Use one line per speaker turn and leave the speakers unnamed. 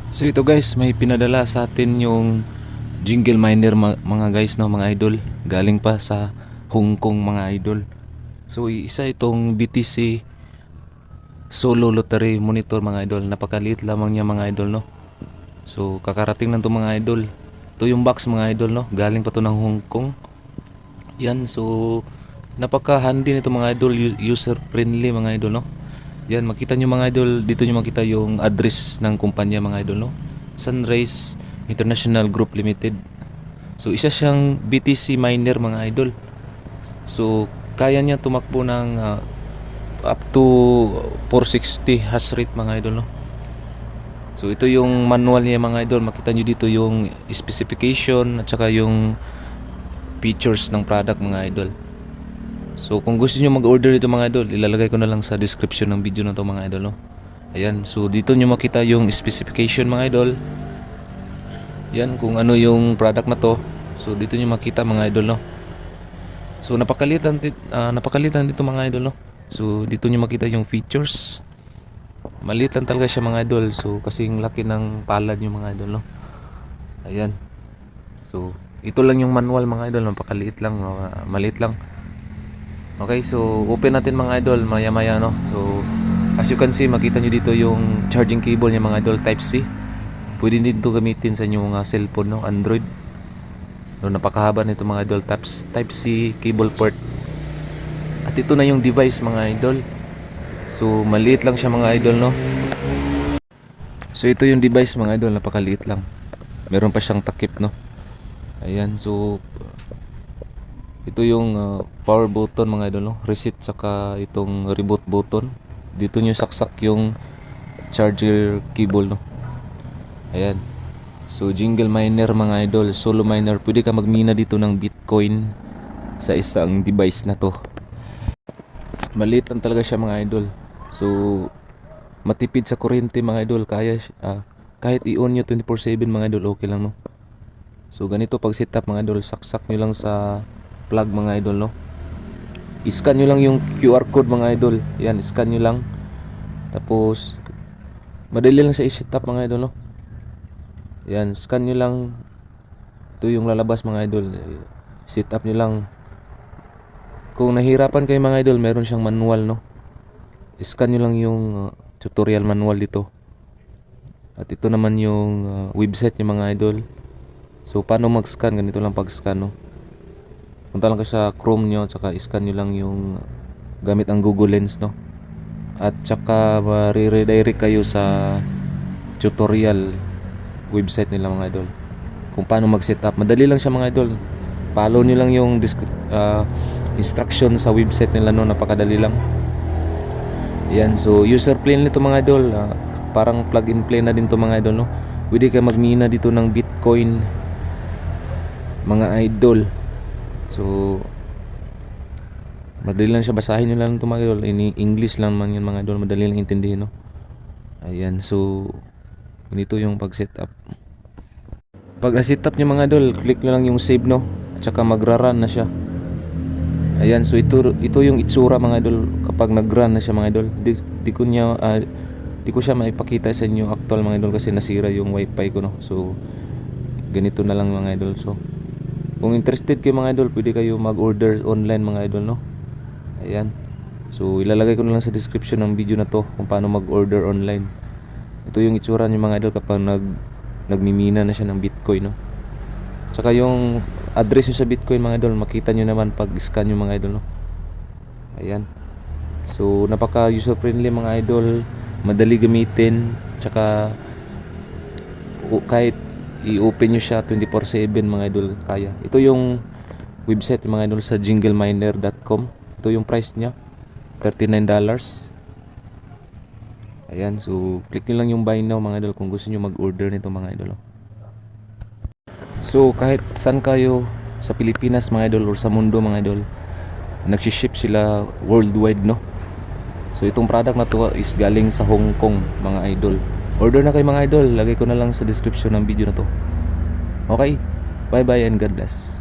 So ito guys, may pinadala sa atin yung jingle miner mga guys, no, mga idol. Galing pa sa Hong Kong mga idol. So isa itong BTC Solo Lottery Monitor mga idol. Napakaliit lamang niya mga idol, no. So kakarating lang to mga idol. Ito yung box mga idol, no. Galing pa to ng Hong Kong. Yan, so napaka handy nito mga idol, user friendly mga idol, no. Yan, makita nyo mga idol, dito nyo makita yung address ng kumpanya mga idol, no. Sunrise International Group Limited. So isa siyang BTC miner mga idol. So kaya niya tumakbo ng up to 460 hash rate mga idol, no. So ito yung manual niya mga idol. Makita nyo dito yung specification at saka yung features ng product mga idol. So kung gusto niyo mag-order dito mga idol, ilalagay ko na lang sa description ng video na to mga idol, no. Ayan, so dito niyo makita yung specification mga idol. Yan, kung ano yung product na to. So dito niyo makita mga idol, no. So napakaliit lang dito mga idol, no. So dito niyo makita yung features. Maliit lang talaga siya mga idol. So kasing laki ng palad yung mga idol, no. Ayan. So ito lang yung manual mga idol, napakaliit lang, maliit lang. Okay, so open natin mga idol maya maya, no. So as you can see, makita nyo dito yung charging cable niya mga idol, type C. Pwede din ito gamitin sa inyong mga cellphone, no, Android. So napakahaba nito mga idol, type C cable port. At ito na yung device mga idol. So maliit lang siya mga idol, no. So ito yung device mga idol, napakaliit lang. Meron pa siyang takip, no. Ayan, so ito yung power button mga idol, no? Reset saka itong reboot button. Dito nyo saksak yung charger cable, no? Ayan. So jingle miner mga idol, solo miner. Pwede ka magmina dito ng Bitcoin sa isang device na to. Maliit lang talaga siya mga idol. So matipid sa kuryente mga idol. Kahit i-on nyo 24/7 mga idol, okay lang, no? So ganito pag setup mga idol, saksak nyo lang sa plug mga idol, no. I-scan nyo lang yung QR code mga idol. Yan, scan nyo lang. Tapos madali lang siya i-setup mga idol, no. Yan, scan nyo lang. Ito yung lalabas mga idol. Setup nyo lang. Kung nahirapan kayo mga idol, meron siyang manual, no. I-scan nyo lang yung tutorial manual dito. At ito naman yung website niya mga idol. So paano mag-scan, ganito lang pag-scan, no. Punta lang kayo sa Chrome nyo, tsaka i-scan nyo lang yung gamit ang Google Lens, no. At tsaka re-redirect kayo sa tutorial website nila mga idol, kung paano mag-setup. Madali lang siya mga idol. Follow nyo lang yung instruction sa website nila, no. Napakadali lang. Yan, so user friendly to mga idol. Parang plug and play na din to mga idol, no. Pwede ka magmina dito ng Bitcoin mga idol. So madali lang siya, basahin nyo lang ito mga idol. English lang man yan mga idol, madali lang intindihin, no. Ayan, so ganito yung pag-setup. Pag na-setup nyo mga idol, click nyo lang yung save, no. At saka magra-run na siya. Ayan, so ito yung itsura mga idol kapag nag-run na siya mga idol. Di ko siya maipakita sa inyo actual mga idol kasi nasira yung wifi ko, no. So ganito na lang mga idol. So kung interested kayo mga idol, pwede kayo mag-order online mga idol, no. Ayan. So ilalagay ko na lang sa description ng video na to kung paano mag-order online. Ito yung itsura niyo mga idol kapag nagmimina na siya ng Bitcoin, no. Tsaka yung address nyo sa Bitcoin mga idol, makita nyo naman pag scan nyo mga idol, no. Ayan. So napaka user friendly mga idol, madali gamitin. Tsaka kahit i-open nyo siya 24/7 mga idol, kaya. Ito yung website mga idol, sa jingleminer.com. Ito yung price niya, $39. Ayan, so click nyo lang yung buy now mga idol kung gusto nyo mag-order nito mga idol. So kahit saan kayo sa Pilipinas mga idol or sa mundo mga idol, nagsiship sila worldwide, no. So itong product na to is galing sa Hong Kong mga idol. Order na kayo mga idol, lagay ko na lang sa description ng video na to. Okay, bye bye and God bless.